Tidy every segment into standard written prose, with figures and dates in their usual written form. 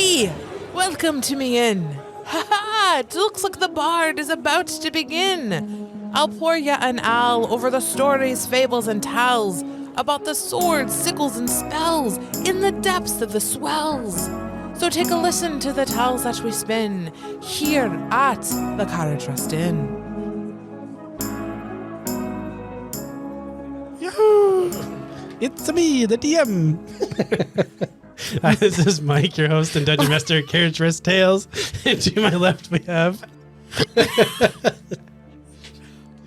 Hey! Welcome to me inn. Ha ha! It looks like the bard is about to begin. I'll pour ya an ale over the stories, fables, and tales about the swords, sickles, and spells in the depths of the swells. So take a listen to the tales that we spin here at the Carriage Rest Inn. Yahoo! It's me, the DM. Hi, this is Mike, your host and Dungeon Master at Carriage Rest Tales. And to my left, we have...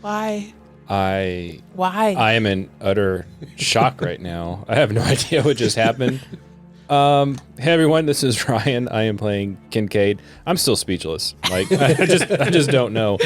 Why? I Why? am in utter shock right now. I have no idea what just happened. Hey everyone, this is Ryan. I am playing Kincaid. I'm still speechless. Like I just don't know.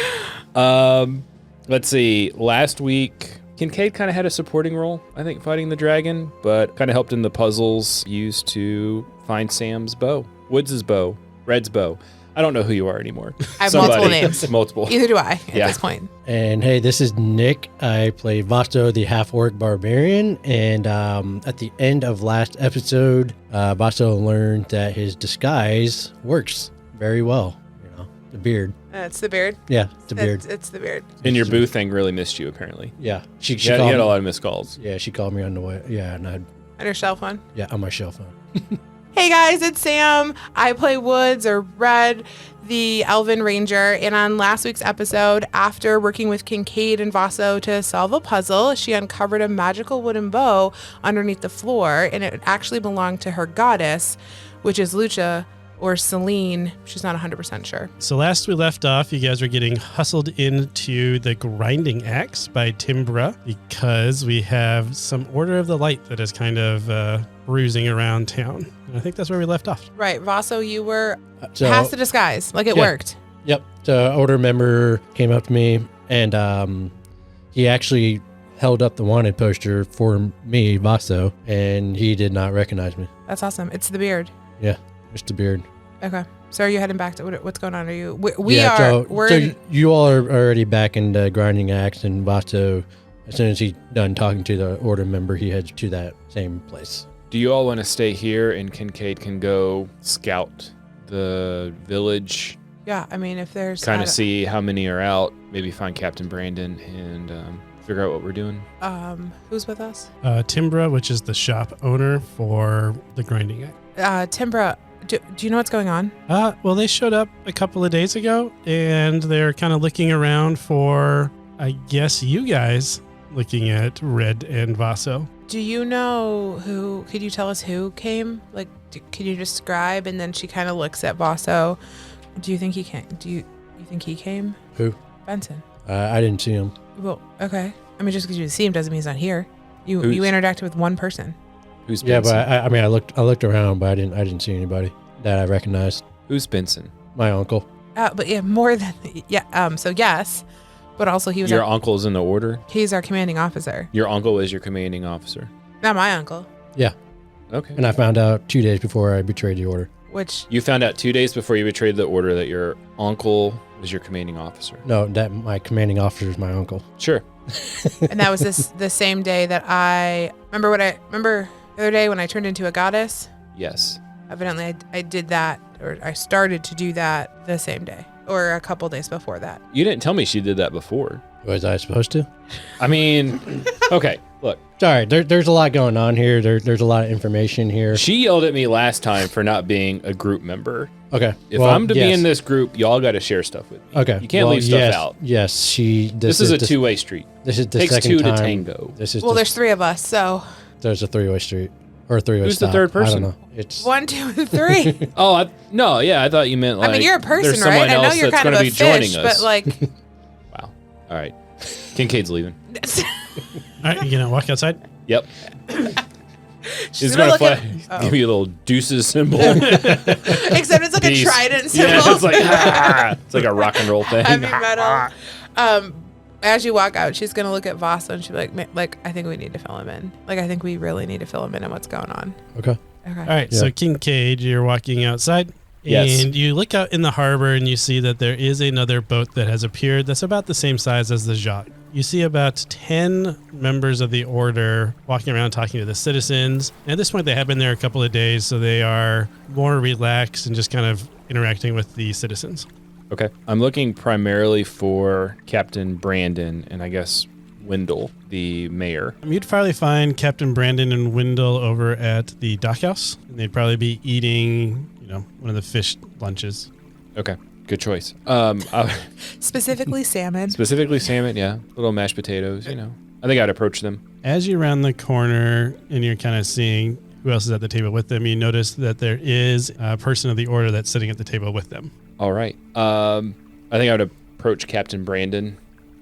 Let's see. Last week, Kincaid kind of had a supporting role, I think, fighting the dragon, but kind of helped in the puzzles used to find Sam's bow, Woods' bow, Red's bow. I don't know who you are anymore. I have multiple names. Multiple. Either do I at this point. And hey, this is Nick. I play Vasto, the half-orc barbarian. And at the end of last episode, Vasto learned that his disguise works very well. You know, the beard. It's the beard? Yeah, the beard. It's the beard. And your boo thing really missed you, apparently. Yeah. She You had a lot of missed calls. Yeah, she called me on the way. Yeah, and On your cell phone? yeah, on my shell phone. Hey guys, it's Sam. I play Woods or Red, the Elven Ranger. And on last week's episode, after working with Kincaid and Vaso to solve a puzzle, she uncovered a magical wooden bow underneath the floor, and it actually belonged to her goddess, which is Lucia or Celine. She's not 100% sure. So last we left off, you guys were getting hustled into the Grinding Axe by Timbra because we have some Order of the Light that is kind of bruising around town. And I think that's where we left off. Right, Vaso, you were So- past the disguise. Like it Yeah. worked. Yep. The older member came up to me, and he actually held up the wanted poster for me, Vaso, and he did not recognize me. That's awesome. It's the beard. Yeah, Mr. Beard. Okay. So are you heading back to what's going on? Are you? We Yeah, are. We're so in, you all are already back in the Grinding Axe, and Vasto, as soon as he's done talking to the order member, he heads to that same place. Do you all want to stay here and Kincaid can go scout the village, yeah. I mean, if there's kind of see how many are out, maybe find Captain Brandon and figure out what we're doing? who's with us? Timbra, which is the shop owner for the Grinding Axe. Timbra. Do you know what's going on? Well, they showed up a couple of days ago, and they're kind of looking around for, I guess, you guys looking at Red and Vaso. Do you know who? Could you tell us who came? Like, can you describe? And then she kind of looks at Vaso. Do you think he came? Do you think he came? Who? Benson. I didn't see him. Well, okay. I mean, just because you see him doesn't mean he's not here. You interacted with one person. Who's Yeah, Benson? but I looked around, but I didn't see anybody that I recognized. Who's Benson? My uncle. But yeah, more than So yes, but also he was. Your uncle's in the order? He's our commanding officer. Your uncle is your commanding officer? Not my uncle. Yeah. Okay. And I found out 2 days before I betrayed the order. Which You found out 2 days before you betrayed the order that your uncle was your commanding officer? No, that my commanding officer is my uncle. Sure. and that was the same day that I remember the other day when I turned into a goddess. Yes. Evidently, I did that, or I started to do that the same day, or a couple days before that. You didn't tell me she did that before. Was I supposed to? I mean, okay, look. Sorry, there's a lot going on here. There's a lot of information here. She yelled at me last time for not being a group member. Okay. If I'm to be in this group, y'all got to share stuff with me. Okay. You can't leave stuff out. Yes, This is a two-way street. This is the Takes second two time. to tango. This is Well, there's three of us, so there's a three-way street or a three-way Who's the stop. third person? I don't know. It's 1, 2, and 3. Oh, I thought you meant like. I mean, you're a person, there's someone right? I know else you're that's kind of gonna a be joining fish, us. but like, Wow. All right. Kincaid's leaving. All right, you gonna walk outside? Yep. she's He's gonna gonna look fly, at. give you a little deuces symbol. Except it's like a Peace. trident symbol. Yeah, it's like it's like a rock and roll thing. heavy metal. As you walk out, she's gonna look at Vasa and she'll be like, I think we need to fill him in. Like, I think we really need to fill him in on what's going on. okay. Okay. All right, Yeah. so Kincaid, you're walking outside. Yes. And you look out in the harbor and you see that there is another boat that has appeared that's about the same size as the Jacques. You see about 10 members of the order walking around talking to the citizens. And at this point, they have been there a couple of days, so they are more relaxed and just kind of interacting with the citizens. Okay. I'm looking primarily for Captain Brandon and I guess Wendell, the mayor. You'd probably find Captain Brandon and Wendell over at the dockhouse, and they'd probably be eating, one of the fish lunches. Okay. Good choice. Specifically salmon. Specifically salmon, yeah. Little mashed potatoes, I think I'd approach them. As you round the corner and you're kind of seeing who else is at the table with them, you notice that there is a person of the order that's sitting at the table with them. All right. I think I would approach Captain Brandon.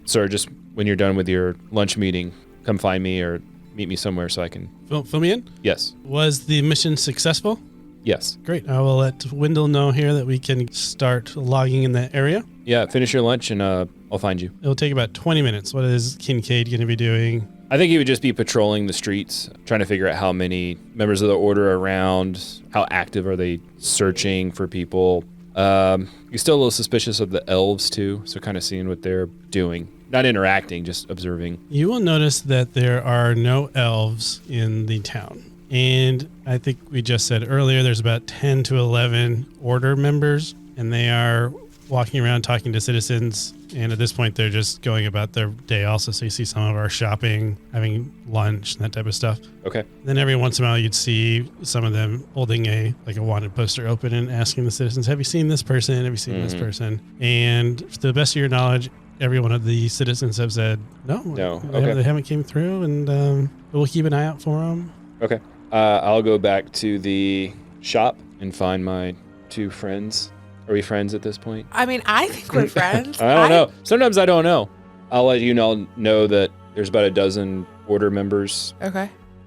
Sir, just when you're done with your lunch meeting, come find me or meet me somewhere so I can... Fill me in? Yes. Was the mission successful? Yes. Great. I will let Wendell know here that we can start logging in that area. Yeah, finish your lunch and I'll find you. It'll take about 20 minutes. What is Kincaid going to be doing? I think he would just be patrolling the streets, trying to figure out how many members of the order are around, how active are they searching for people. He's still a little suspicious of the elves too, so kind of seeing what they're doing. Not interacting, just observing. You will notice that there are no elves in the town. And I think we just said earlier, there's about 10 to 11 order members, and they are walking around talking to citizens. And at this point, they're just going about their day also. So you see some of our shopping, having lunch, and that type of stuff. Okay. Then every once in a while, you'd see some of them holding a wanted poster open and asking the citizens, have you seen this person? Have you seen this person? And to the best of your knowledge, every one of the citizens have said, no. They haven't came through, and we'll keep an eye out for them. Okay. I'll go back to the shop and find my two friends. Are we friends at this point? I mean, I think we're friends. I don't know. Sometimes I don't know. I'll let you know that there's about a dozen order members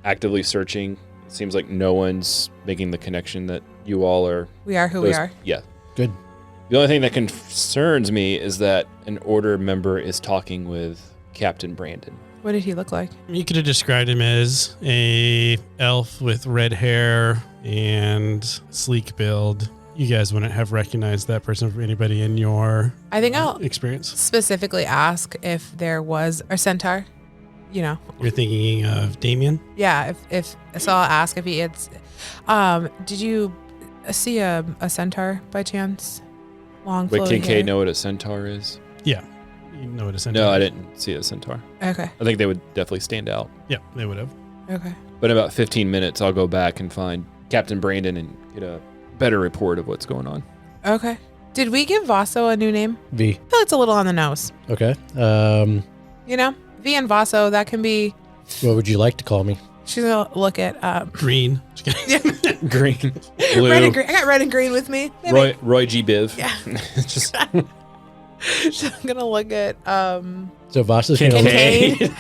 actively searching. It seems like no one's making the connection that you all are. We are who we are. Yeah. Good. The only thing that concerns me is that an order member is talking with Captain Brandon. What did he look like? You could have described him as a elf with red hair and sleek build. You guys wouldn't have recognized that person from anybody in your experience. Specifically ask if there was a centaur, You're thinking of Damien? Yeah, if so I'll ask if he had... did you see a centaur by chance? Long Wait, flowing Kincaid hair? know what a centaur is? Yeah. You know what a centaur No, I is. didn't see a centaur. Okay. I think they would definitely stand out. Yeah, they would have. Okay. But in about 15 minutes, I'll go back and find Captain Brandon and get a better report of what's going on. Okay. Did we give Vaso a new name? V. I feel like it's a little on the nose. Okay. V and Vaso, that can be... What would you like to call me? She's going to look at... Green. Green, blue. Red and green. I got red and green with me. Maybe. Roy G. Biv. Yeah. Just She's going to look at... So Vasa's going to Kincaid.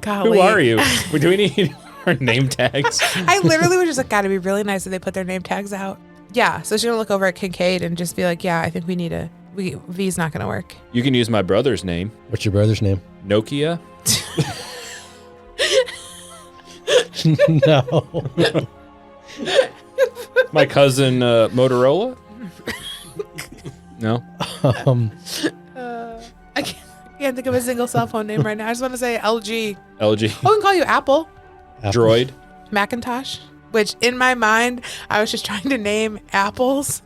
Golly. Who are you? Do we need our name tags? I literally was just like, gotta be really nice if they put their name tags out. Yeah, so she's gonna look over at Kincaid and just be like, yeah, I think we need V's not gonna work. You can use my brother's name. What's your brother's name? Nokia? No. My cousin Motorola? No? I can't think of a single cell phone name right now. I just want to say LG. LG? Oh, we can call you Apple. Droid? Macintosh. Which in my mind, I was just trying to name apples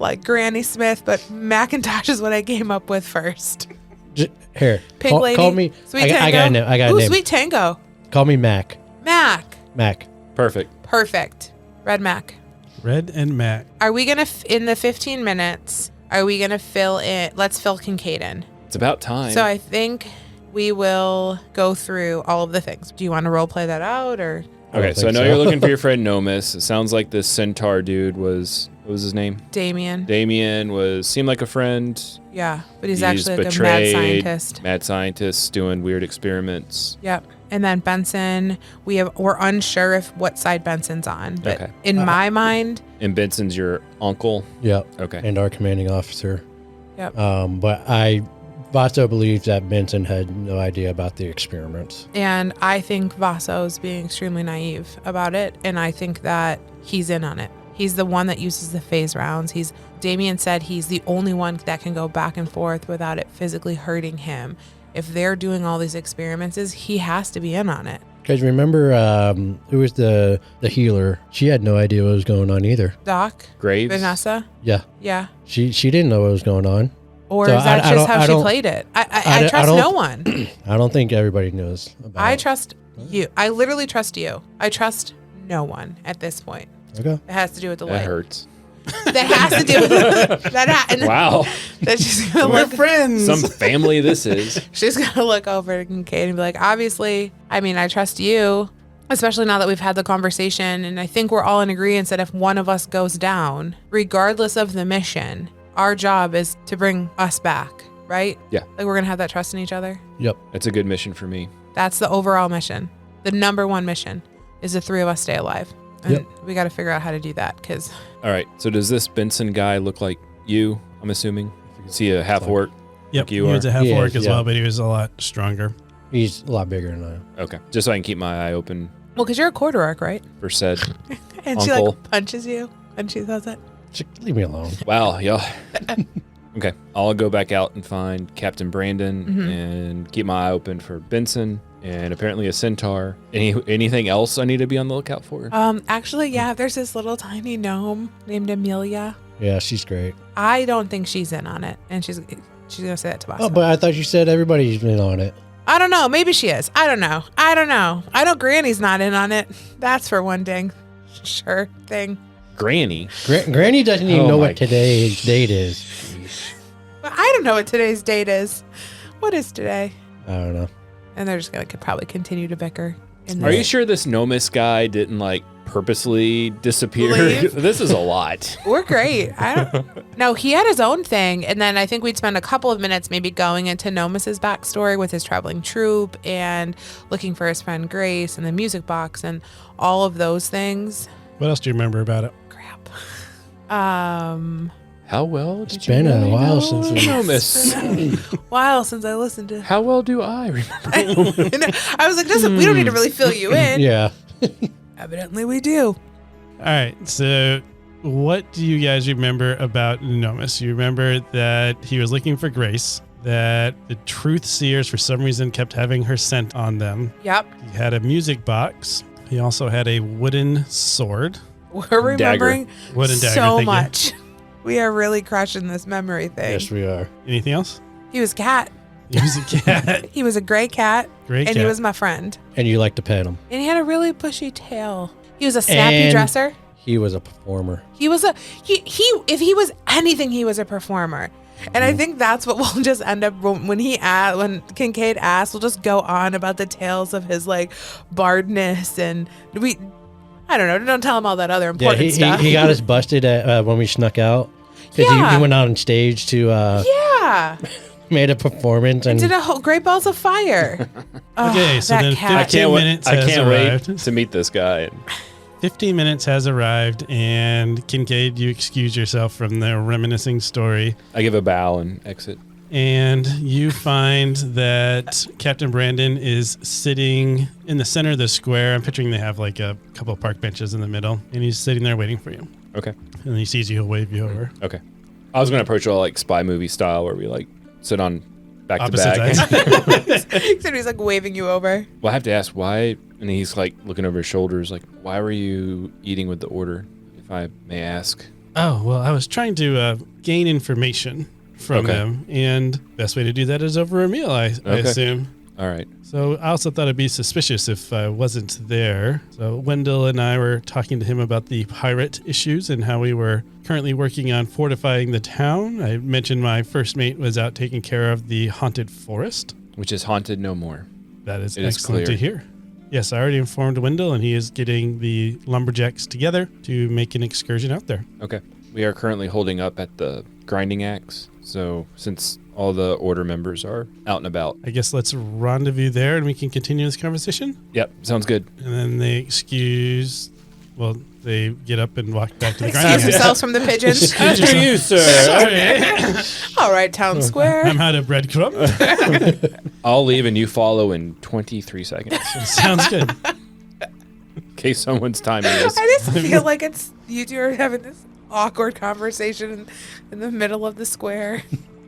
like Granny Smith, but Macintosh is what I came up with first. Here. Pink lady. Call me. Sweet Tango. I got a name. I got a Ooh, name. Sweet Tango. Call me Mac. Mac. Perfect. Perfect. Red Mac. Red and Mac. Are we going to, in the 15 minutes, are we going to fill in? Let's fill Kincaid in. It's about time. So I think we will go through all of the things. Do you want to role play that out or? Okay, so I know you're looking for your friend Nomus. It sounds like this centaur dude was, what was his name? Damien. Damien seemed like a friend. Yeah, but he's actually like betrayed, a mad scientist. Mad scientist doing weird experiments. Yep. And then Benson, we're unsure if what side Benson's on, but Okay. in my mind. And Benson's your uncle? Yep. Okay. And our commanding officer. Yep. But Vaso believes that Benson had no idea about the experiments. And I think Vaso's being extremely naive about it, and I think that he's in on it. He's the one that uses the phase rounds. Damien said he's the only one that can go back and forth without it physically hurting him. If they're doing all these experiments, he has to be in on it. Guys, remember who was the healer? She had no idea what was going on either. Doc? Graves? Vanessa? Yeah. Yeah. She didn't know what was going on. Or So is that I just don't- how I she don't- played it? I trust no one. I don't think everybody knows about I trust you. I literally trust you. I trust no one at this point. Okay. It has to do with the That light. hurts. That has to do with that. Wow. That she's gonna We're look. friends. Some family this is. She's gonna look over at Kincaid and be like, obviously, I mean, I trust you, especially now that we've had the conversation, and I think we're all in agreement that if one of us goes down, regardless of the mission, our job is to bring us back, right? Yeah. Like we're gonna have that trust in each other. Yep. That's a good mission for me. That's the overall mission. The number one mission is the three of us stay alive. And Yep. we got to figure out how to do that because All right. So does this Benson guy look like you, I'm assuming? You can see a half orc. Yep, Like you he was are. a half He orc is, as yeah. well, but he was a lot stronger. He's a lot bigger than I am. Okay. Just so I can keep my eye open well, because you're a quarter orc, right? for said. And she Uncle. like punches you and she does it. Leave me alone. Wow, y'all. Okay. I'll go back out and find Captain Brandon and keep my eye open for Benson and apparently a centaur. Anything else I need to be on the lookout for? Actually, yeah, there's this little tiny gnome named Amelia. Yeah, she's great. I don't think she's in on it, and she's gonna say that to Boston. Oh, but I thought you said everybody's been on it. I don't know. Maybe she is. I don't know. I know Granny's not in on it. That's for one dang sure thing. Granny. Granny doesn't even Oh know my- what today's date is. But I don't know what today's date is. What is today? I don't know. And they're just gonna probably continue to bicker. Are you sure this Nomus guy didn't like purposely disappear? Leave? This is a lot. We're great. I don't. No, he had his own thing, and then I think we'd spend a couple of minutes maybe going into Nomus's backstory with his traveling troupe and looking for his friend Grace and the music box and all of those things. What else do you remember about it? Crap. How well did It's been a while since we... Nomus? While since I listened to. How well do I remember? I was like, we don't need to really fill you in. Yeah. Evidently, we do. All right, so what do you guys remember about Nomus? You remember that he was looking for Grace, that the Truth Seers, for some reason, kept having her scent on them. Yep. He had a music box. He also had a wooden sword. We're remembering Wooden dagger, so thank you. much. We are really crushing this memory thing. Yes, we are. Anything else? He was cat. He was a cat. He was a gray cat. Great and cat. he was my friend. And you like to pet him. And he had a really bushy tail. He was a snappy And- dresser. He was a performer. He was if he was anything, he was a performer. And I think that's what we'll just end up when Kincaid asks, we'll just go on about the tales of his like bardness and I don't know. Don't tell him all that other Yeah, important stuff. he got us busted at when we snuck out. Because Yeah. he went out on stage to yeah. made a performance and Did a whole Great Balls of Fire. Okay, so that then cat. 15 minutes I has can't arrived. wait to meet this guy. 15 minutes has arrived, and Kincaid, you excuse yourself from the reminiscing story, I give a bow and exit. and you find that Captain Brandon is sitting in the center of the square. I'm picturing they have like a couple of park benches in the middle, and he's sitting there waiting for you. Okay. And he sees you, he'll wave you over. Okay. I was going to approach it all like spy movie style where we like sit on back Opposite to back. sides. Except he's like waving you over. Well, I have to ask why, and he's like looking over his shoulders, like, why were you eating with the order, if I may ask? Oh, well, I was trying to gain information from Okay. them, and best way to do that is over a meal, I assume. All right. So I also thought it'd be suspicious if I wasn't there. So Wendell and I were talking to him about the pirate issues and how we were currently working on fortifying the town. I mentioned my first mate was out taking care of the haunted forest. Which is haunted no more. That is It is excellent to clear. hear. Yes, I already informed Wendell, and he is getting the lumberjacks together to make an excursion out there. Okay. We are currently holding up at the grinding axe. So since all the order members are out and about. I guess let's rendezvous there, and we can continue this conversation. Yep. Sounds good. And then they get up and walk back to the Excuse grinding axe. yourselves from the pigeons. After you, sir. All right, town square. I'm out of breadcrumb. I'll leave and you follow in 23 seconds. Sounds good. In case someone's timing this. I just feel like You two are having this awkward conversation in the middle of the square.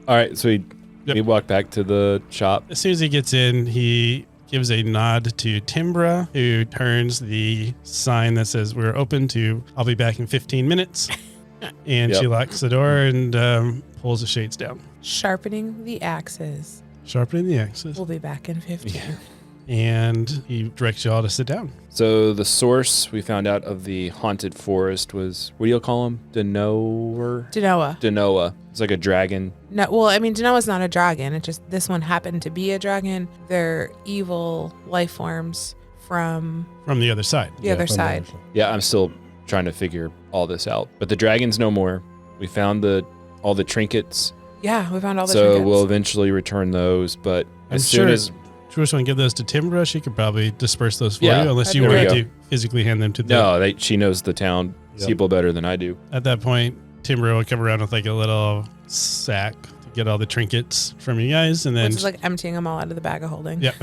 All right, so we walk back to the shop. As soon as he gets in, he gives a nod to Timbra, who turns the sign that says we're open to I'll be back in 15 minutes. And she locks the door and pulls the shades down. Sharpening the axes. Sharpening the axes. We'll be back in 15. Yeah. And he directs you all to sit down. So the source we found out of the haunted forest was, what do you call him? Denoa. It's like a dragon. No, well, I mean, Denoa's not a dragon. It just, this one happened to be a dragon. They're evil life forms from the other side. The other side. Yeah, I'm still trying to figure all this out. But the dragon's no more. We found all the trinkets. Yeah, we found all the trinkets. trinkets. So we'll eventually return those. But as soon as... If you just want to give those to Timbra, she could probably disperse those for you, unless you There we wanted to physically hand them to them. No, she knows the town people better than I do. At that point, Timbra will come around with like a little sack to get all the trinkets from you guys, and then just like emptying them all out of the bag of holding. Yeah.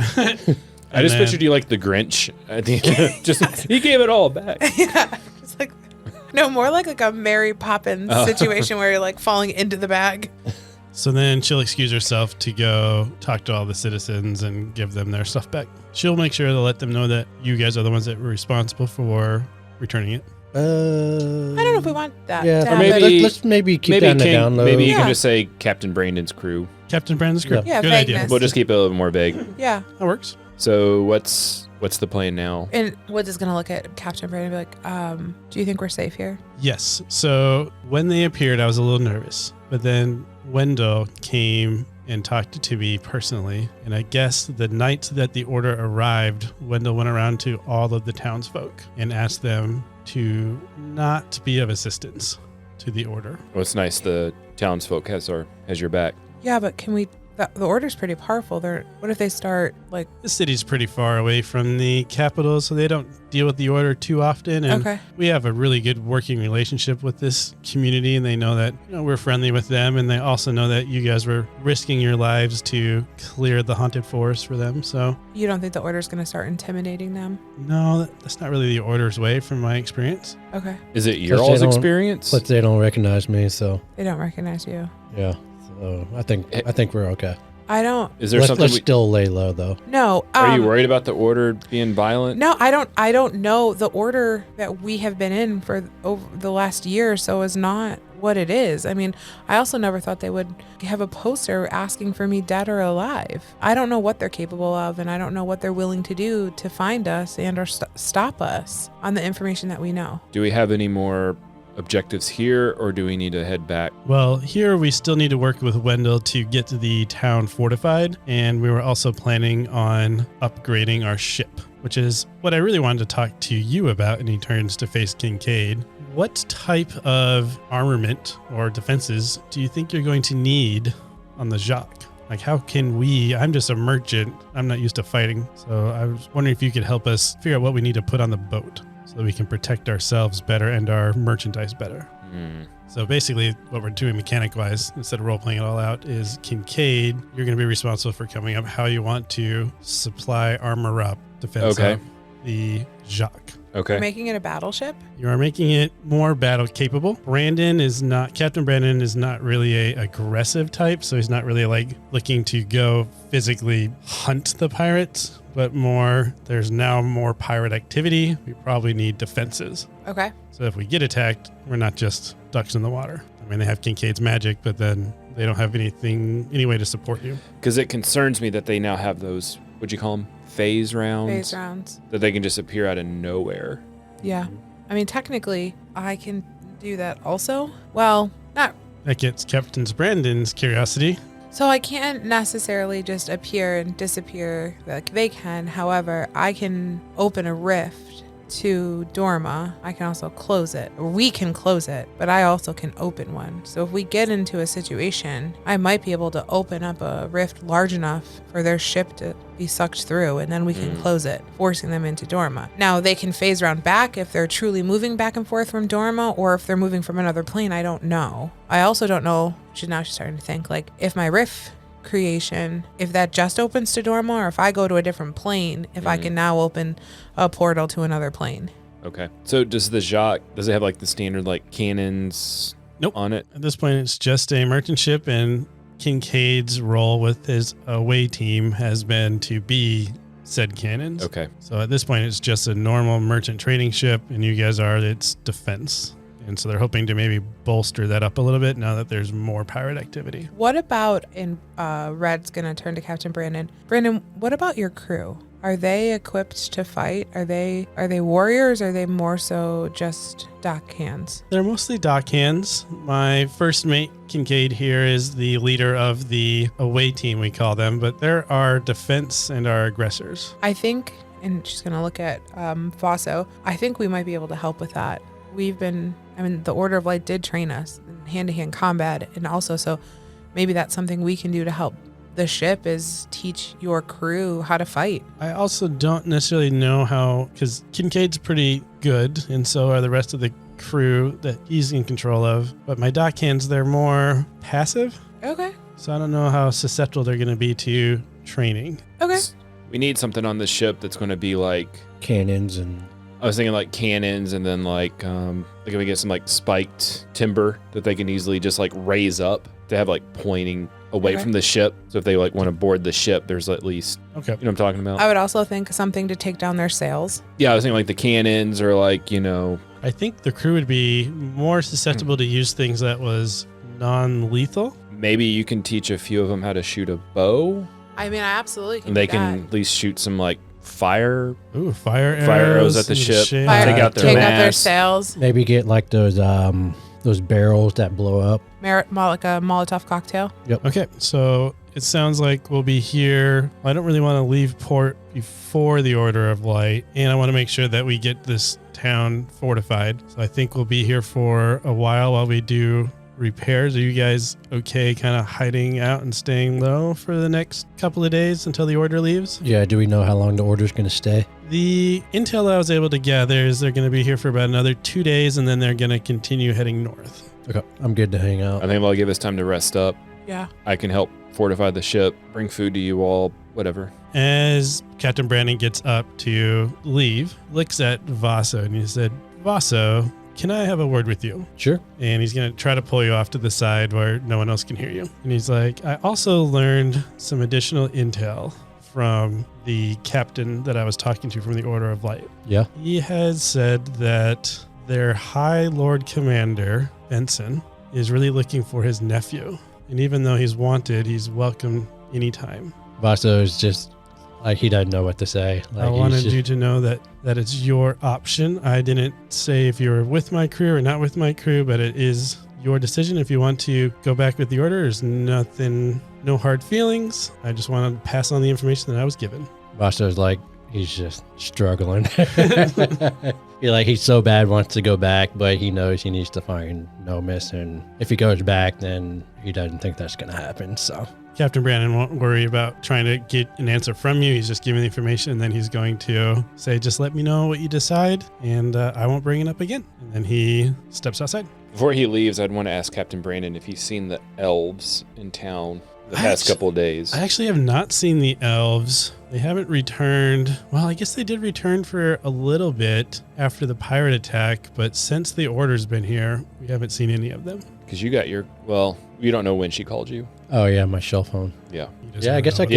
I just pictured you like the Grinch at the end. Just he gave it all back. Yeah, it's like more like a Mary Poppins situation where you're like falling into the bag. So then she'll excuse herself to go talk to all the citizens and give them their stuff back. She'll make sure to let them know that you guys are the ones that were responsible for returning it. I don't know if we want that. Yeah, let's keep that on the down low. Maybe you can just say Captain Brandon's crew. Captain Brandon's crew. Yeah, good idea. We'll just keep it a little more vague. Yeah, that works. So what's the plan now? And Woods is gonna look at Captain Brandon and be like, "Do you think we're safe here?" Yes. So when they appeared, I was a little nervous, but then Wendell came and talked to me personally. And I guess the night that the order arrived, Wendell went around to all of the townsfolk and asked them to not be of assistance to the order. Well, it's nice the townsfolk has your back. Yeah, but can we? The order's pretty powerful. What if they start like? The city's pretty far away from the capital, so they don't deal with the order too often. And we have a really good working relationship with this community, and they know that we're friendly with them, and they also know that you guys were risking your lives to clear the haunted forest for them. So you don't think the order's going to start intimidating them? No, that's not really the order's way, from my experience. Okay. Is it your all's experience? But they don't recognize me, so they don't recognize you. Yeah. So I think we're okay. I don't. Is there something? Let's still lay low, though. No. Are you worried about the order being violent? No, I don't know. The order that we have been in for over the last year or so is not what it is. I mean, I also never thought they would have a poster asking for me dead or alive. I don't know what they're capable of, and I don't know what they're willing to do to find us and or stop us on the information that we know. Do we have any more objectives here, or do we need to head back? Well, here we still need to work with Wendell to get the town fortified, and we were also planning on upgrading our ship, which is what I really wanted to talk to you about. And he turns to face Kincaid. What type of armament or defenses do you think you're going to need on the Jacques? Like, how can I'm just a merchant. I'm not used to fighting. So I was wondering if you could help us figure out what we need to put on the boat so that we can protect ourselves better and our merchandise better. So basically what we're doing mechanic-wise, instead of role-playing it all out, is Kincaid, you're going to be responsible for coming up how you want to supply armor up defense of the Jacques. Okay. You're making it a battleship? You are making it more battle capable. Captain Brandon is not really a aggressive type, so he's not really like looking to go physically hunt the pirates, but there's now more pirate activity. We probably need defenses. Okay. So if we get attacked, we're not just ducks in the water. I mean, they have Kincaid's magic, but then they don't have any way to support you. Because it concerns me that they now have those, what'd you call them? Phase rounds that they can just appear out of nowhere. Yeah. I mean, technically, I can do that also. Well, not. That gets Captain Brandon's curiosity. So I can't necessarily just appear and disappear like they can. However, I can open a rift to Dorma. I can also close it. Or we can close it, but I also can open one. So if we get into a situation, I might be able to open up a rift large enough for their ship to be sucked through, and then we can close it, forcing them into Dorma. Now, they can phase round back if they're truly moving back and forth from Dorma, or if they're moving from another plane. I don't know. I also don't know, now she's starting to think, like, if my rift creation, if that just opens to Dorma, or if I go to a different plane, if I can now open a portal to another plane. Okay. So does the Jacques, does it have like the standard like cannons Nope. on it? At this point, it's just a merchant ship, and Kincaid's role with his away team has been to be said cannons. Okay. So at this point, it's just a normal merchant trading ship, and you guys are its defense. And so they're hoping to maybe bolster that up a little bit now that there's more pirate activity. What about, and Red's going to turn to Captain Brandon. Brandon, what about your crew? Are they equipped to fight? Are they warriors? Or are they more so just dock hands? They're mostly dock hands. My first mate, Kincaid, here is the leader of the away team, we call them, but there are defense and our aggressors. I think, and she's going to look at Fosso, I think we might be able to help with that. The Order of Light did train us in hand-to-hand combat, and also, so maybe that's something we can do to help the ship is teach your crew how to fight. I also don't necessarily know how, because Kincaid's pretty good, and so are the rest of the crew that he's in control of. But my dock hands, they're more passive, Okay. so I don't know how susceptible they're going to be to training. Okay. We need something on the ship that's going to be like, Cannons and I was thinking like cannons, and then like if we get some like spiked timber that they can easily just like raise up to have like pointing away Okay. from the ship. So if they like want to board the ship, there's at least, Okay. you know what I'm talking about? I would also think something to take down their sails. Yeah, I was thinking like the cannons or like, I think the crew would be more susceptible to use things that was non-lethal. maybe you can teach a few of them how to shoot a bow, I mean, I absolutely can and they do can at least shoot some like fire. Ooh, fire arrows at the into ship. ship. Fire, Take out their take out their mast. sails. maybe get like those barrels that blow up. Like a Molotov cocktail. Okay, so it sounds like we'll be here. I don't really want to leave port before the Order of Light, and I want to make sure that we get this town fortified. So I think we'll be here for a while we do repairs. Are you guys okay kind of hiding out and staying low for the next couple of days until the Order leaves? Yeah, do we know how long the order's going to stay? The intel I was able to gather is they're going to be here for about another 2 days, and then they're going to continue heading north. Okay, I'm good to hang out. I think they'll give us time to rest up. Yeah. I can help fortify the ship, bring food to you all, whatever. As Captain Brandon gets up to leave, looks at Vaso, and he said, Vaso, can I have a word with you? Sure. And he's going to try to pull you off to the side where no one else can hear you. And he's like, I also learned some additional intel from the captain that I was talking to from the Order of Light. Yeah. He has said that their High Lord Commander, Benson, is really looking for his nephew. And even though he's wanted, he's welcome anytime. Vaso is just like, he doesn't know what to say. Like, I wanted he's just- you to know that it's your option. I didn't say if you're with my crew or not with my crew, but it is your decision. If you want to go back with the Order, there's nothing, no hard feelings. I just want to pass on the information that I was given. Vaso's like, he's just struggling. He's so bad, wants to go back, but he knows he needs to find Nomis, and if he goes back, then he doesn't think that's going to happen. So Captain Brandon won't worry about trying to get an answer from you. He's just giving the information, and then he's going to say, just let me know what you decide, and I won't bring it up again. And then he steps outside. Before he leaves, I'd want to ask Captain Brandon if he's seen the elves in town the past couple of days. I actually have not seen the elves. They haven't returned. Well, I guess they did return for a little bit after the pirate attack, but since the Order's been here, we haven't seen any of them. Because you got you don't know when she called you. oh yeah, my cell phone. Yeah. You just Yeah, I never guess know. I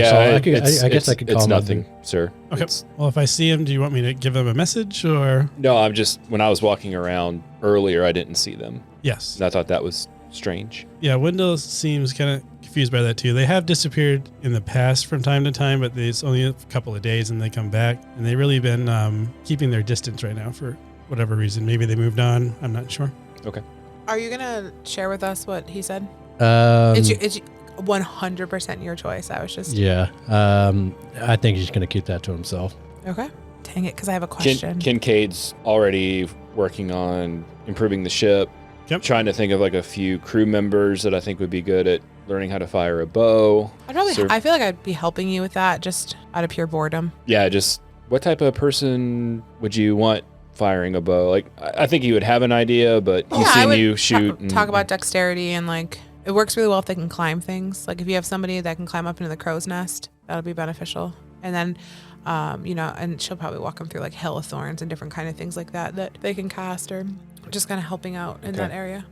could call. I guess I could call It's him. nothing, sir. Okay. It's- Well, if I see him, do you want me to give him a message or? no, I'm just, when I was walking around earlier, I didn't see them. Yes. And I thought that was strange. Yeah, Wendell seems kind of confused by that too. They have disappeared in the past from time to time, but it's only a couple of days and they come back. And they've really been keeping their distance right now for whatever reason. Maybe they moved on. I'm not sure. Okay. Are you going to share with us what he said? Um, It's 100% your choice. I was just... yeah. I think he's gonna keep that to himself. Okay. Dang it, because I have a question. Kincaid's already working on improving the ship. Yep. Trying to think of like a few crew members that I think would be good at learning how to fire a bow. I feel like I'd be helping you with that just out of pure boredom. Yeah, just what type of person would you want firing a bow? Like, I think he would have an idea, but he's Yeah, I seen would you shoot. and- talk about dexterity and like it works really well if they can climb things. Like if you have somebody that can climb up into the crow's nest, that'll be beneficial. And then, and she'll probably walk them through like Hill of Thorns and different kind of things like that they can cast, or just kind of helping out in that area.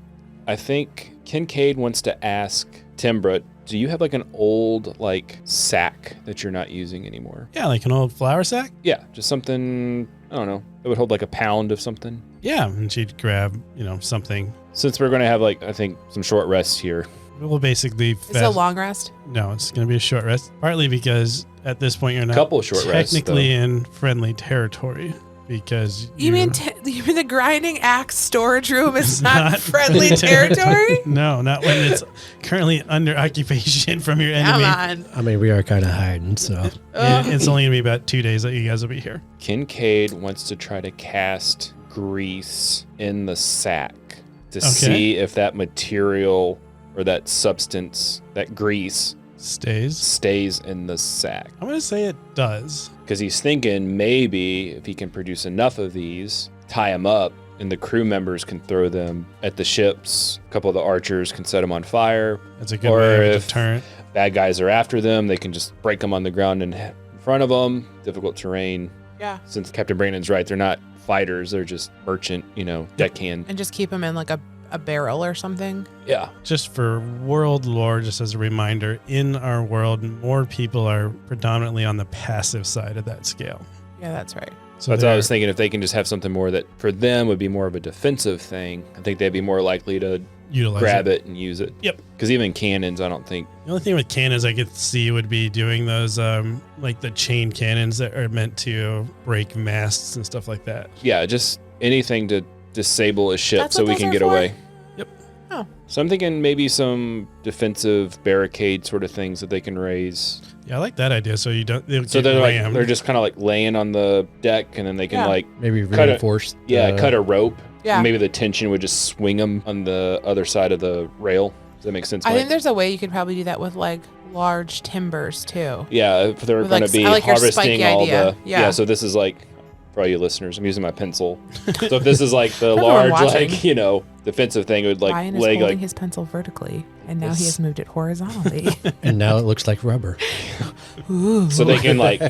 I think Kincaid wants to ask Timbra, do you have like an old like sack that you're not using anymore? Yeah, like an old flour sack? Yeah, just something, I don't know, that would hold like a pound of something. Yeah, and she'd grab, something. Since we're going to have like, I think, some short rests here. We'll basically... Is it a long rest? No, it's going to be a short rest. Partly because at this point you're not Couple short rests, technically in friendly territory. Because you mean the grinding axe storage room is not friendly territory? No, not when it's currently under occupation from your enemy. Come on. I mean, we are kind of hiding, so. It's only going to be about 2 days that you guys will be here. Kincaid wants to try to cast grease in the sack to see if that material or that substance, that grease, stays in the sack. I'm going to say it does. Because he's thinking maybe if he can produce enough of these, tie them up, and the crew members can throw them at the ships. A couple of the archers can set them on fire. That's a good way of deterrent. Bad guys are after them, they can just break them on the ground in front of them. Difficult terrain. Yeah. Since Captain Brandon's right, they're not fighters, they're just merchant, deckhand. And just keep them in like a barrel or something. Yeah. Just for world lore, just as a reminder, in our world, more people are predominantly on the passive side of that scale. Yeah, that's right. So that's what I was thinking. If they can just have something more that for them would be more of a defensive thing, I think they'd be more likely to grab it and use it. Yep. Because even cannons, I don't think. The only thing with cannons I could see would be doing those, like the chain cannons that are meant to break masts and stuff like that. Yeah, just anything to disable a ship That's so what we those can are get for? away. Yep. Oh. So I'm thinking maybe some defensive barricade sort of things that they can raise. Yeah, I like that idea. So you don't. So they're just kind of like laying on the deck, and then they can maybe cut reinforce. cut a rope. Yeah. And maybe the tension would just swing them on the other side of the rail. Does that make sense? I Mike? think there's a way you could probably do that with like large timbers too. Yeah, if they're With, going like, to be I like your harvesting spiky all idea. the. Yeah. So this is like, for all you listeners, I'm using my pencil. So if this is like the everyone large, watching. defensive thing, it would like Ryan is leg holding like. his pencil vertically, and now he has moved it horizontally. And now it looks like rubber. Ooh. So they can like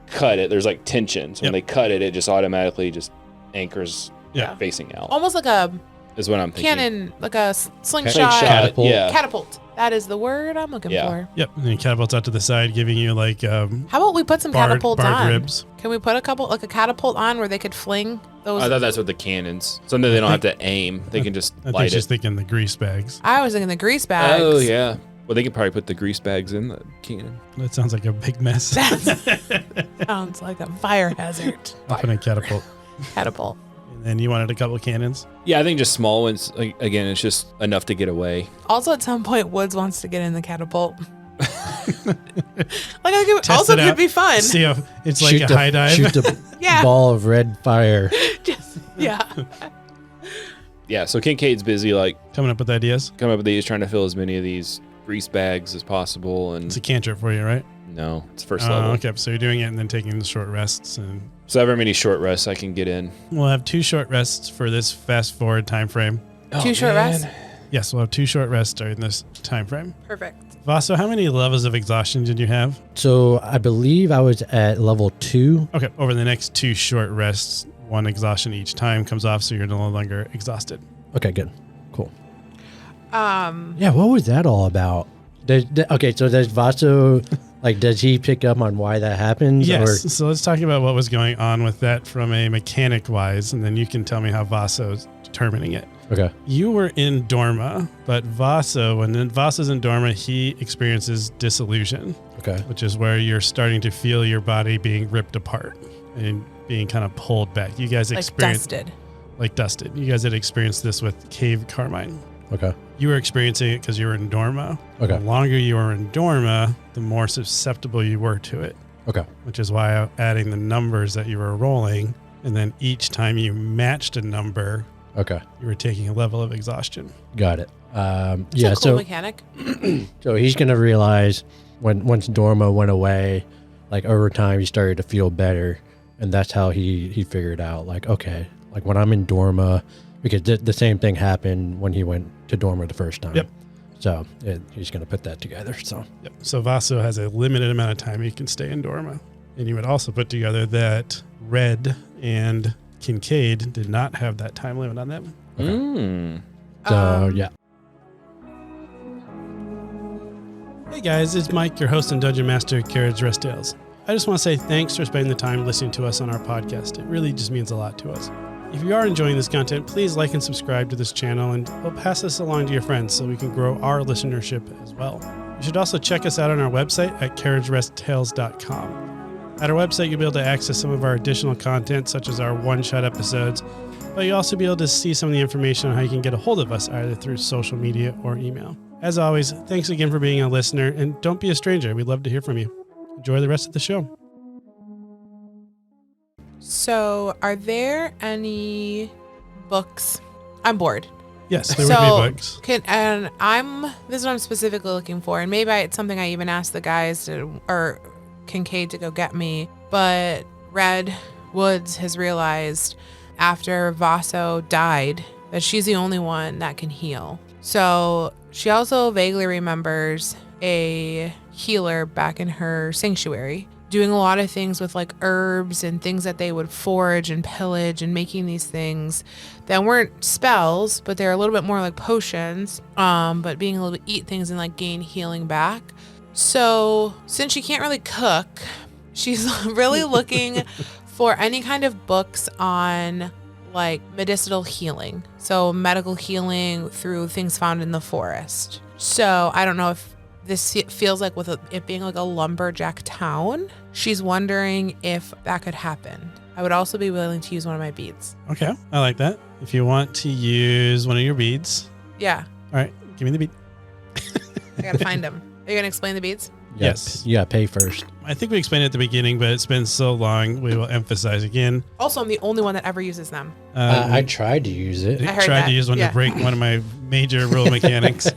cut it. There's like tension. So when Yep. they cut it, it just automatically just anchors Yeah. facing out. Almost like a Is what I'm thinking. cannon, like a slingshot. Catapult. Yeah. Catapult. That is the word I'm looking Yeah. for. Yep. And then catapults out to the side, giving you like How about we put some catapults barred on? ribs. Can we put a catapult on where they could fling those? I thought that's what the cannons. Something they don't have to aim. They can just I think light she's it. thinking the grease bags. I was thinking the grease bags. Oh yeah. Well, they could probably put the grease bags in the cannon. That sounds like a big mess. Sounds like a fire hazard. Open a catapult. Catapult. And then you wanted a couple of cannons. Yeah, I think just small ones. Like, again, it's just enough to get away. Also, at some point, Woods wants to get in the catapult. Test it could out. be fun. See if it's like a high dive. Shoot the Yeah. ball of red fire. Yeah. Yeah, so Kincaid's busy like Coming up with ideas. coming up with these, trying to fill as many of these grease bags as possible. And It's a cantrip for you, right? no, it's first level. Okay, so you're doing it and then taking the short rests. And So however many short rests I can get in. we'll have 2 short rests for this fast forward time frame. Two short rests? Yes, we'll have 2 short rests during this time frame. Perfect. Vaso, how many levels of exhaustion did you have? So I believe I was at level 2. Okay, over the next 2 short rests, 1 exhaustion each time comes off, so you're no longer exhausted. Okay, good. Cool. Um, Yeah, what was that all about? Okay, so does Vaso, does he pick up on why that happens? Yes, so let's talk about what was going on with that from a mechanic-wise, and then you can tell me how Vaso's determining it. Okay. You were in Dorma, but Vaso, when Vaso's in Dorma, he experiences dissolution, Okay. which is where you're starting to feel your body being ripped apart and being kind of pulled back. You guys like experienced dusted. like dusted. You guys had experienced this with Cave Carmine. Okay. You were experiencing it because you were in Dorma. Okay. The longer you were in Dorma, the more susceptible you were to it, Okay. which is why adding the numbers that you were rolling, and then each time you matched a number, Okay. you were taking a level of exhaustion. Got it. It's Yeah. a cool So mechanic. so he's gonna realize once Dorma went away, over time he started to feel better, and that's how he figured out okay, when I'm in Dorma, because the same thing happened when he went to Dorma the first time. Yep. So he's going to put that together. So Yep. So Vaso has a limited amount of time he can stay in Dorma. And you would also put together that Red and Kincaid did not have that time limit on them. So yeah. Hey guys, it's Mike, your host and Dungeon Master at Carriage Rest Tales. I just want to say thanks for spending the time listening to us on our podcast. It really just means a lot to us. If you are enjoying this content, please like and subscribe to this channel and we'll pass this along to your friends so we can grow our listenership as well. You should also check us out on our website at carriageresttales.com. At our website, you'll be able to access some of our additional content, such as our one-shot episodes, but you'll also be able to see some of the information on how you can get a hold of us either through social media or email. As always, thanks again for being a listener, and don't be a stranger. We'd love to hear from you. Enjoy the rest of the show. So, are there any books? I'm bored. Yes, there would be books. This is what I'm specifically looking for, and maybe it's something I even asked the guys or Kincaid to go get me, but Red Woods has realized after Vaso died that she's the only one that can heal. So she also vaguely remembers a healer back in her sanctuary doing a lot of things with like herbs and things that they would forage and pillage and making these things that weren't spells, but they're a little bit more like potions, but being able to eat things and like gain healing back. So since she can't really cook, she's really looking for any kind of books on like medicinal healing. So medical healing through things found in the forest. So I don't know if this feels like with it being like a lumberjack town, she's wondering if that could happen. I would also be willing to use one of my beads. Okay, I like that. If you want to use one of your beads. Yeah. All right, give me the bead. I gotta find them. Are you gonna explain the beads? Yes. You got to pay first. I think we explained it at the beginning, but it's been so long, we will emphasize again. Also, I'm the only one that ever uses them. I tried to use it. I heard tried that. to use one Yeah. to break one of my major rule mechanics.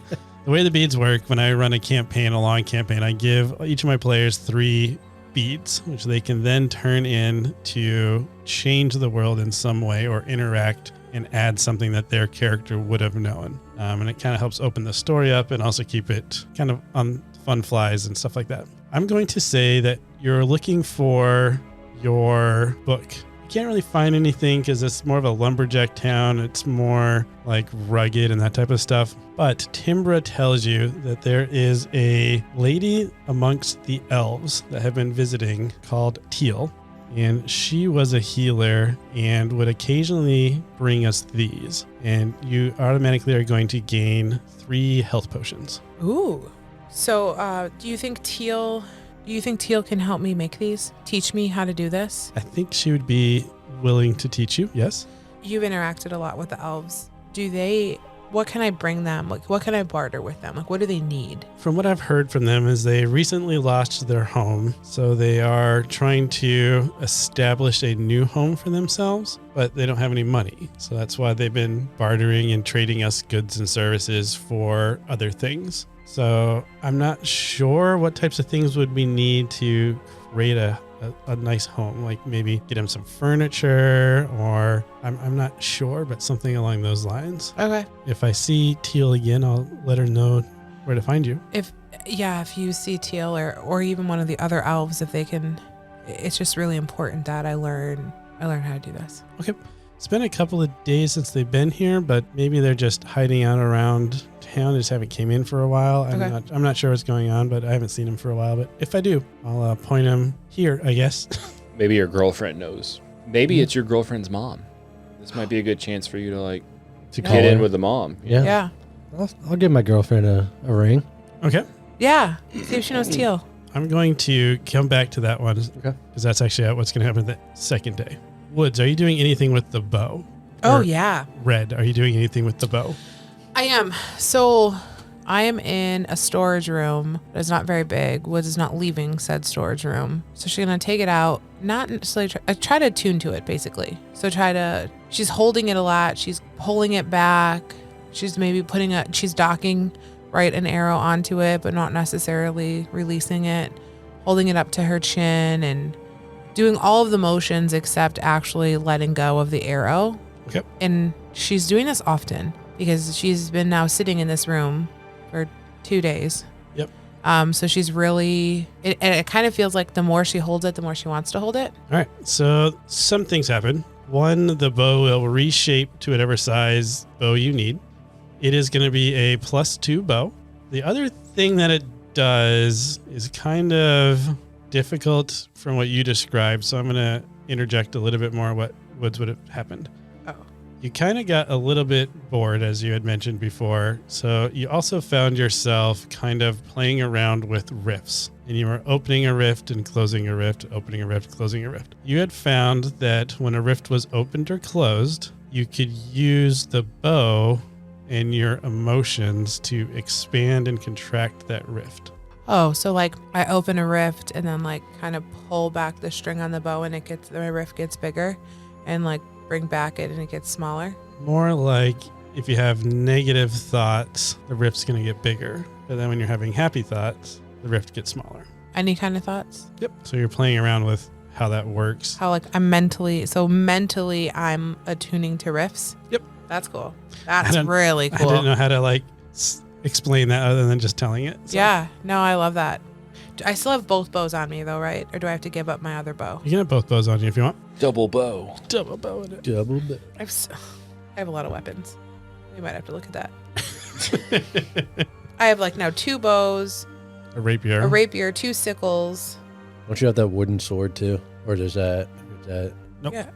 The way the beads work, when I run a long campaign, I give each of my players 3 beads, which they can then turn in to change the world in some way or interact and add something that their character would have known. And it kind of helps open the story up and also keep it kind of on fun flies and stuff like that. I'm going to say that you're looking for your book. You can't really find anything because it's more of a lumberjack town. It's more like rugged and that type of stuff. But Timbra tells you that there is a lady amongst the elves that have been visiting called Teal. And she was a healer and would occasionally bring us these. And you automatically are going to gain 3 health potions. Ooh. So, do you think Teal can help me make these? Teach me how to do this? I think she would be willing to teach you. Yes. You've interacted a lot with the elves. What can I bring them? Like, what can I barter with them? Like, what do they need? From what I've heard from them is they recently lost their home. So they are trying to establish a new home for themselves, but they don't have any money. So that's why they've been bartering and trading us goods and services for other things. So I'm not sure what types of things would we need to create a nice home, like maybe get him some furniture or I'm not sure, but something along those lines. Okay. If I see Teal again, I'll let her know where to find you. If you see Teal or even one of the other elves, if they can, it's just really important that I learn how to do this. Okay. It's been a couple of days since they've been here, but maybe they're just hiding out around town. They just haven't came in for a while. I'm not sure what's going on, but I haven't seen him for a while. But if I do, I'll point him here, I guess. Maybe your girlfriend knows. Maybe it's your girlfriend's mom. This might be a good chance for you to get in with the mom. Yeah. Yeah. I'll give my girlfriend a ring. Okay. Yeah. See if she knows Teal. I'm going to come back to that one. Okay. Because that's actually what's going to happen the second day. Woods, are you doing anything with the bow? Oh, Or yeah. Red, are you doing anything with the bow? I am. So I am in a storage room that is not very big. Woods is not leaving said storage room. So she's going to take it out, not necessarily try to attune to it, basically. So she's holding it a lot. She's pulling it back. She's maybe she's docking, right, an arrow onto it, but not necessarily releasing it, holding it up to her chin and doing all of the motions except actually letting go of the arrow. Okay. And she's doing this often because she's been now sitting in this room for 2 days. Yep. So she's really, and it kind of feels like the more she holds it, the more she wants to hold it. All right. So some things happen. One, the bow will reshape to whatever size bow you need. It is going to be a +2 bow. The other thing that it does is kind of difficult from what you described. So I'm going to interject a little bit more what would have happened. Oh. You kind of got a little bit bored, as you had mentioned before. So you also found yourself kind of playing around with rifts. And you were opening a rift and closing a rift, opening a rift, closing a rift. You had found that when a rift was opened or closed, you could use the bow and your emotions to expand and contract that rift. Oh, so like I open a rift and then like kind of pull back the string on the bow and my rift gets bigger, and like bring back it and it gets smaller. More like if you have negative thoughts, the rift's going to get bigger. But then when you're having happy thoughts, the rift gets smaller. Any kind of thoughts? Yep. So you're playing around with how that works. How like I'm mentally attuning to riffs. Yep. That's cool. That's really cool. I didn't know how to like explain that other than just telling it. So. Yeah. No, I love that. I still have both bows on me though, right? Or do I have to give up my other bow? You can have both bows on you if you want. Double bow. Double bow in it. Double bit. I have a lot of weapons. We might have to look at that. I have like now 2 bows, A rapier. a rapier, 2 sickles. Don't you have that wooden sword too? Or does that? Nope. Yeah.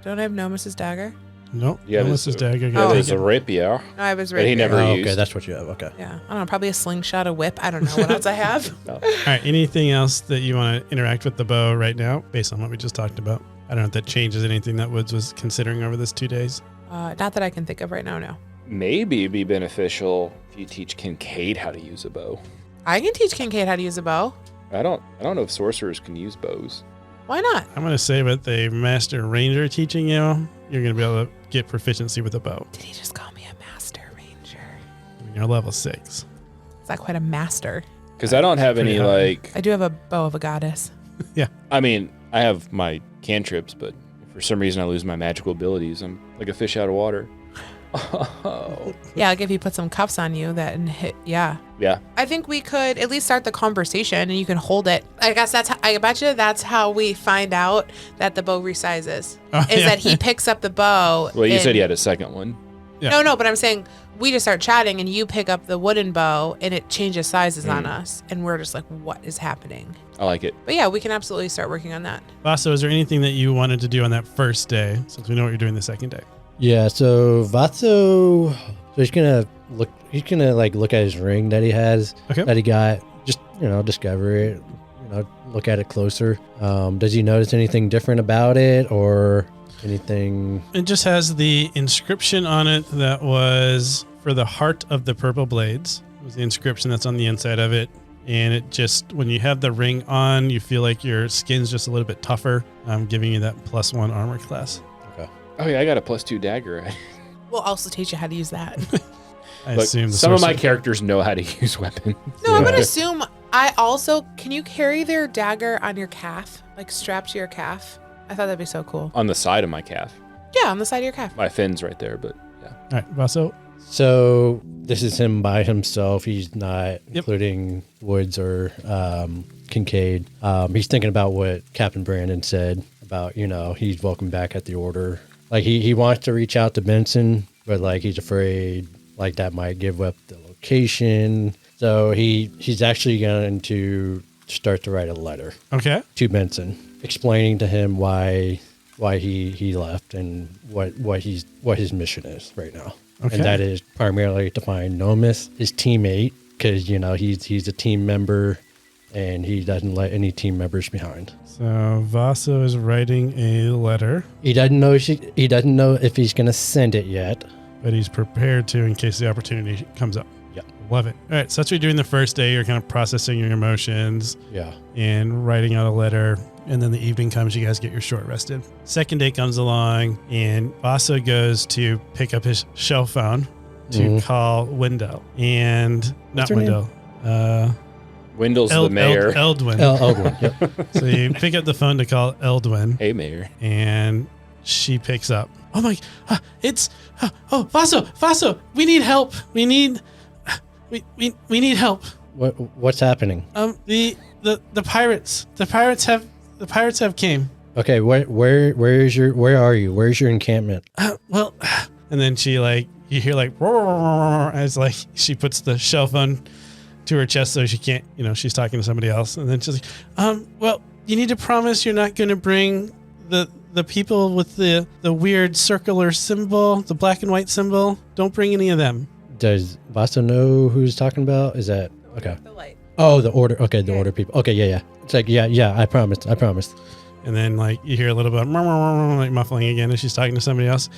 Don't I have Nomus's dagger? Nope. Yeah, Unless it's dagger. Oh. There's a rapier. No, I have his But he rapier. never Oh, used. okay, that's what you have. Okay. Yeah. I don't know. Probably a slingshot, a whip. I don't know what else I have. No. All right. Anything else that you want to interact with the bow right now based on what we just talked about? I don't know if that changes anything that Woods was considering over this 2 days. Not that I can think of right now, no. Maybe it'd be beneficial if you teach Kincaid how to use a bow. I can teach Kincaid how to use a bow. I don't know if sorcerers can use bows. Why not? I'm going to say with a master ranger teaching you, you're going to be able to get proficiency with a bow. Did he just call me a master ranger? When you're level 6. Is that quite a master? Because I don't have Pretty any high. like. I do have a bow of a goddess. I mean, I have my cantrips, but if for some reason I lose my magical abilities, I'm like a fish out of water. Oh. Yeah, like if you put some cuffs on you that and hit, yeah. Yeah. I think we could at least start the conversation and you can hold it. I guess I bet you that's how we find out that the bow resizes. Oh, is yeah. that he picks up the bow. Well, you and- said you had a second one. Yeah. No, but I'm saying we just start chatting and you pick up the wooden bow and it changes sizes on us. And we're just like, what is happening? I like it. But yeah, we can absolutely start working on that. Vaso, is there anything that you wanted to do on that first day, since we know what you're doing the second day? Yeah. So Vatso, he's gonna look. He's gonna like look at his ring that he has Okay. that he got. Just discover it. Look at it closer. Does he notice anything different about it or anything? It just has the inscription on it that was for the heart of the purple blades. It was the inscription that's on the inside of it. And it just, when you have the ring on, you feel like your skin's just a little bit tougher, giving you that +1 armor class. Oh yeah, I got a +2 dagger. We'll also teach you how to use that. I Look, assume the some of my sorcerer- characters know how to use weapons. No, I'm going to assume can you carry their dagger on your calf? Like strapped to your calf? I thought that'd be so cool. On the side of my calf. Yeah, on the side of your calf. My fin's right there, but yeah. All right, Vaso. So this is him by himself. He's not including Woods or Kincaid. He's thinking about what Captain Brandon said about, he's welcome back at the order. Like he wants to reach out to Benson, but like he's afraid like that might give up the location. So he's actually going to start to write a letter Okay. to Benson, explaining to him why he left and what his mission is right now. Okay. And that is primarily to find Nomus, his teammate, because he's a team member and he doesn't let any team members behind. So Vaso is writing a letter, He doesn't know if he's going to send it yet. but he's prepared to in case the opportunity comes up. Yep. Love it. All right, so that's what you're doing the first day. You're kind of processing your emotions Yeah. and writing out a letter. And then the evening comes, you guys get your short rest in. Second day comes along, and Vaso goes to pick up his shell phone to call Wendell. And not What's her name? Wendell. Wendell's the mayor. Eldwin. Eldwin. Yep. So you pick up the phone to call Eldwin, Hey, mayor. and she picks up. Oh my, it's, Vaso, we need help. We we need help. What's happening? The pirates have came. Okay, where are you? Where's your encampment? Well, and then she you hear as she puts the shell phone to her chest so she can't, she's talking to somebody else, and then she's like, well, you need to promise you're not going to bring the people with the weird circular symbol, the black and white symbol. Don't bring any of them. Does Basta know who's talking about? Is that okay? The light. Oh, the order. Okay, the order people. Okay, yeah. It's like yeah. I promised. And then you hear a little bit muffling again as she's talking to somebody else.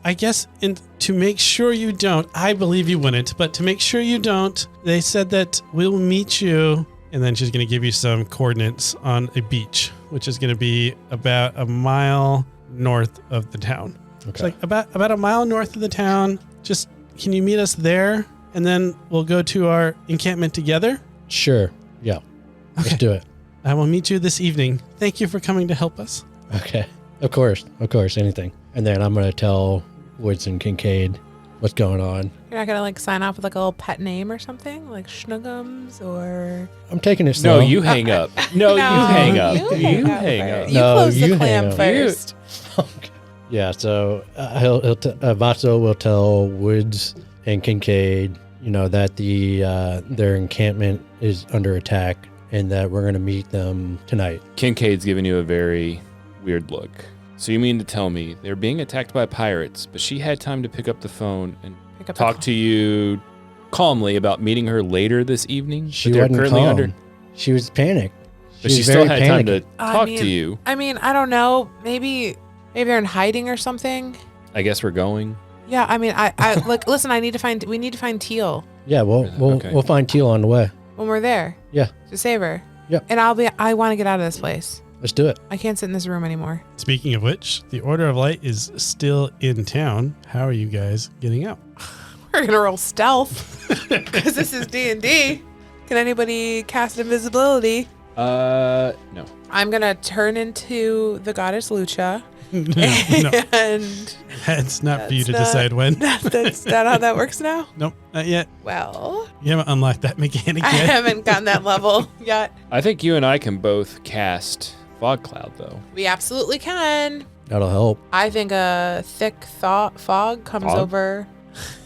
I guess to make sure you don't, I believe you wouldn't, but to make sure you don't, they said that we'll meet you. And then she's going to give you some coordinates on a beach, which is going to be about a mile north of the town. Okay. It's like about a mile north of the town. Just, can you meet us there? And then we'll go to our encampment together. Sure. Yeah. Okay. Let's do it. I will meet you this evening. Thank you for coming to help us. Okay. Of course. Anything. And then I'm going to tell Woods and Kincaid what's going on. You're not going to sign off with a little pet name or something? Like Schnuggums or... I'm taking it slow. No, you hang up. No, you hang up. You hang up. You No, close you the hang clam up. first. Yeah, so Vaso will tell Woods and Kincaid, that their encampment is under attack and that we're going to meet them tonight. Kincaid's giving you a very weird look. So you mean to tell me they're being attacked by pirates, but she had time to pick up the phone and talk to you calmly about meeting her later this evening? She wasn't calm. She was panicked. But she still had time to talk to you. I mean, I don't know. Maybe they're in hiding or something. I guess we're going. Yeah, I mean, I listen, we need to find Teal. Yeah, we'll find Teal on the way. When we're there. Yeah. To save her. Yep. And I want to get out of this place. Let's do it. I can't sit in this room anymore. Speaking of which, the Order of Light is still in town. How are you guys getting out? We're going to roll stealth because this is D&D. Can anybody cast invisibility? No. I'm going to turn into the goddess Lucha. No. And That's not for you to decide when. That's not how that works now? Nope, not yet. Well, You haven't unlocked that mechanic I yet. haven't gotten that level yet. I think you and I can both cast Fog Cloud, though. We absolutely can. That'll help. I think a thick fog comes Fog? over,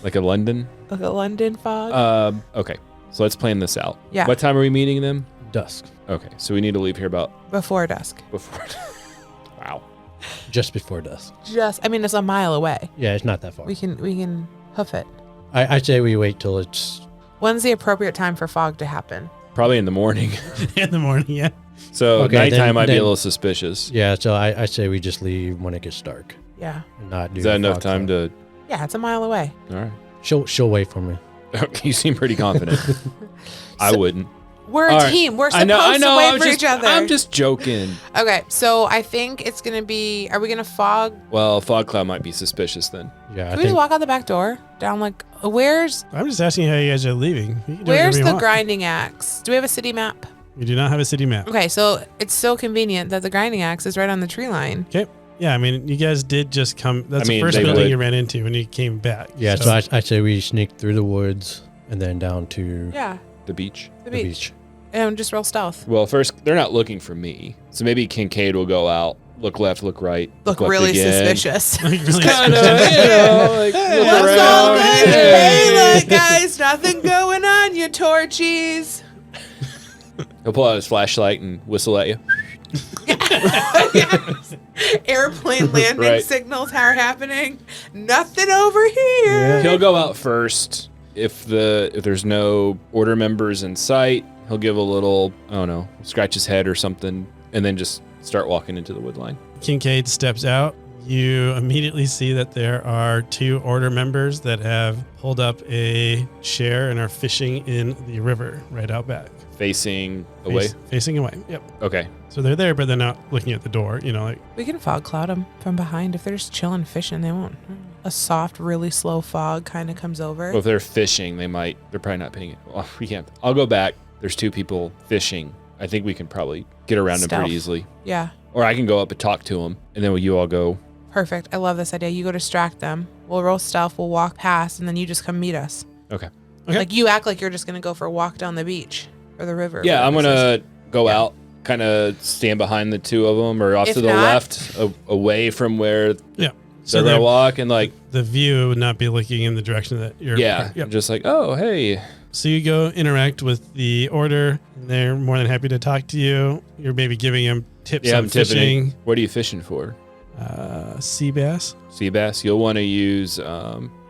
Like a London? like a London fog. Okay. So let's plan this out. Yeah. What time are we meeting them? Dusk. Okay. So we need to leave here about Before dusk. before. Wow. Just before dusk. It's a mile away. Yeah, it's not that far. We can hoof it. I say we wait till it's... When's the appropriate time for fog to happen? Probably in the morning. In the morning, yeah. So Okay, nighttime might be a then- little suspicious. Yeah, so I say we just leave when it gets dark. Yeah. And not do Is that the enough fog time cloud. to? Yeah, it's a mile away. All right. She'll wait for me. You seem pretty confident. I wouldn't. We're a All right. team. We're I supposed know. to wait I'm for just, each other. I'm just joking. Okay, so I think it's going to be... Are we going to fog? Well, Fog Cloud might be suspicious then. Yeah, Can we just walk out the back door? Down where's I'm just asking how you guys are leaving. You can do where's whatever you the want. grinding axe? Do we have a city map? We do not have a city map. Okay, so it's so convenient that the grinding axe is right on the tree line. Okay. Yeah, I mean, you guys did just come. That's the first they building would. you ran into when you came back. Yeah, so I say we sneak through the woods and then down to Yeah, The beach. the the beach. beach. And just roll stealth. Well, first they're not looking for me, so maybe Kincaid will go out, look left, look right, Look left really again. suspicious. Like, really Kinda, suspicious. look What's all around. good? Hey. Hey, look, guys, nothing going on, you torchies. He'll pull out his flashlight and whistle at you. Airplane landing Right. signals are happening. Nothing over here. He'll go out first. If there's no order members in sight, he'll give a little, I don't know, scratch his head or something, and then just start walking into the wood line. Kincaid steps out. You immediately see that there are two order members that have pulled up a chair and are fishing in the river right out back. Facing away. Facing away. Yep. Okay. So they're there, but they're not looking at the door. We can fog cloud them from behind. If they're just chilling fishing, they won't. A soft, really slow fog kind of comes over. Well, if they're fishing, they're probably not paying it. Well, we can't. I'll go back. There's two people fishing. I think we can probably get around them Stealth. pretty easily. Yeah, Or I can go up and talk to them, and then you all go. perfect. I love this idea. You go distract them. We'll roll stealth. We'll walk past, and then you just come meet us. Okay. Okay. Like you act like you're just gonna go for a walk down the beach or the river. Yeah, I'm whatever this gonna go out, kind of stand behind the two of them, or off If to the not- left, away from where Yeah. they're gonna they're- walk, and like, the view would not be looking in the direction that you're. yeah, Yep. just like, oh, hey, So you go interact with the order. They're more than happy to talk to you. You're maybe giving them tips yeah, on I'm tipping. fishing. What are you fishing for? Sea bass. Sea bass. You'll want to use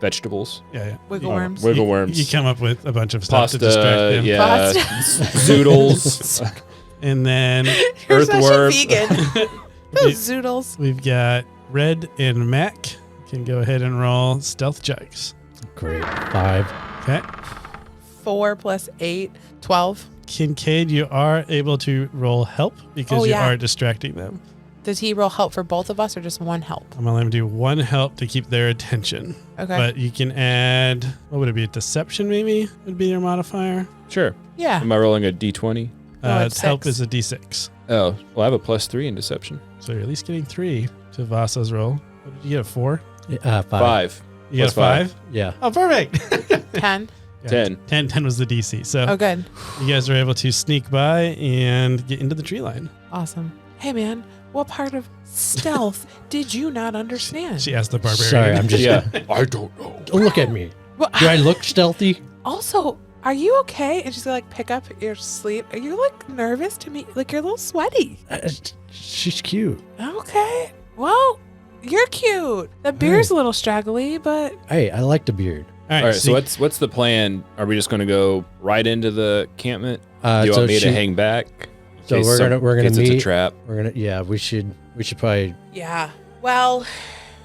vegetables, Yeah. Wiggle worms. wiggle worms, You come up with a bunch of stuff to distract pasta, them. yeah, zoodles, And then You're such a earthworm. vegan. Those zoodles. we've got Red and Mac. Can go ahead and roll stealth checks. Great. 5. Okay. 4 + 8, 12. Kincaid, you are able to roll help because Oh, you yeah. are distracting them. Does he roll help for both of us or just one help? I'm going to let him do one help to keep their attention. Okay. But you can add, what would it be? Deception, maybe, would be your modifier. Sure. Yeah. Am I rolling a d20? Oh, it's Help 6. is a d6. Oh, well, I have a +3 in deception. So you're at least getting 3 to Vasa's roll. What did you get, a 4? 5. 5. You got a Plus 5. 5? Yeah. Oh, perfect. 10. Yeah. 10. 10 was the DC. So Oh, good. you guys are able to sneak by and get into the tree line. Awesome. Hey, man, what part of stealth did you not understand? She asked the barbarian. Sorry, I'm just. Yeah. I don't know. Don't look at me. Well, Do I look stealthy? also, are you okay? And she's gonna like pick up your sleeve. Are you like nervous to me? Like you're a little sweaty. She's cute. Okay. Well, you're cute. The beard's a little straggly, but Hey, I like the beard. All All right, so you- what's the plan? Are we just going to go right into the encampment? Uh, Do you so want me to she- hang back? In So case we're gonna in case meet. It's a trap. Yeah, we should probably. yeah. Well,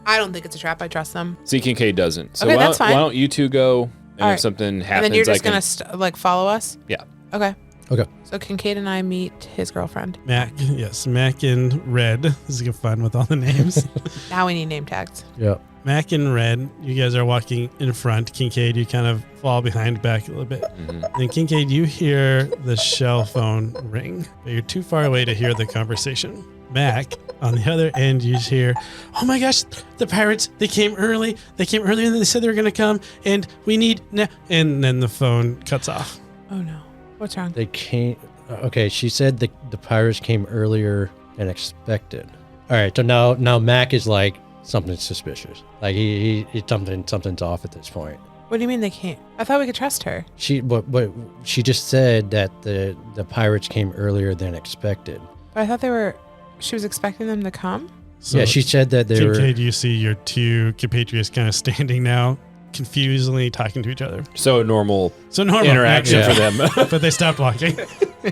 I don't think it's a trap. I trust them. See, Kincaid doesn't. So Okay, why, that's don't, fine. why don't you two go? And All if right. something happens, And then you're just I gonna can. like follow us. Yeah. Okay. Okay. So Kincaid and I meet his girlfriend. Mac, yes, Mac and Red. This is good fun with all the names. Now we need name tags. Yeah. Mac and Red, you guys are walking in front. Kincaid, you kind of fall behind back a little bit. Mhm. Then Kincaid, you hear the shell phone ring, but you're too far away to hear the conversation. Mac, on the other end, you hear, "Oh my gosh, the pirates! They came early. They came earlier than they said they were going to come, and we need now." And then the phone cuts off. Oh no. What's wrong? They came. Okay, she said the pirates came earlier than expected. All right, so now Mac is like something's suspicious. Like he something's off at this point. What do you mean they can't? I thought we could trust her. But she just said that the pirates came earlier than expected. But I thought she was expecting them to come. So Yeah, she said that they were. Kincaid, you see your two compatriots kind of standing now, confusedly talking to each other. So normal So normal interaction yeah. for them. But they stopped walking.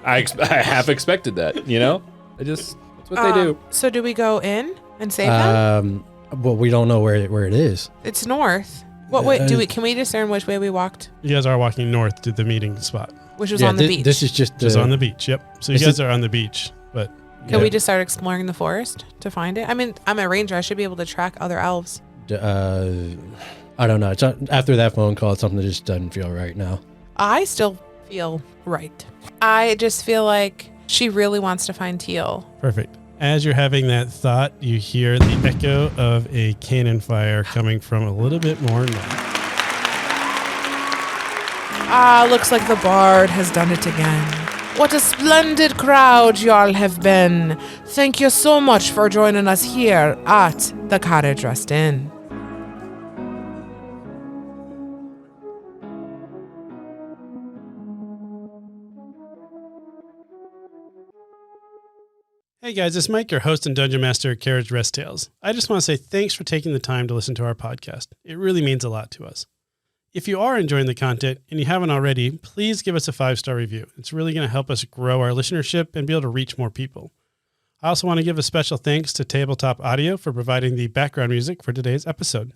I half expected that. You know, that's what they do. So do we go in and save them? Well, we don't know where it is. It's north. What way can we discern which way we walked? You guys are walking north to the meeting spot. Which was on the beach. This is just Just on the beach. Yep. So you This guys is- are on the beach, but Can we just start exploring the forest to find it? I mean, I'm a ranger. I should be able to track other elves. I don't know. It's not, after that phone call, it's something that just doesn't feel right now. I still feel right. I just feel like she really wants to find Teal. perfect. As you're having that thought, you hear the echo of a cannon fire coming from a little bit more north. Looks like the bard has done it again. What a splendid crowd y'all have been. Thank you so much for joining us here at the Carriage Rest Inn. Hey guys, it's Mike, your host and Dungeon Master at Carriage Rest Tales. I just want to say thanks for taking the time to listen to our podcast. It really means a lot to us. If you are enjoying the content and you haven't already, please give us a 5-star review. It's really going to help us grow our listenership and be able to reach more people. I also want to give a special thanks to Tabletop Audio for providing the background music for today's episode.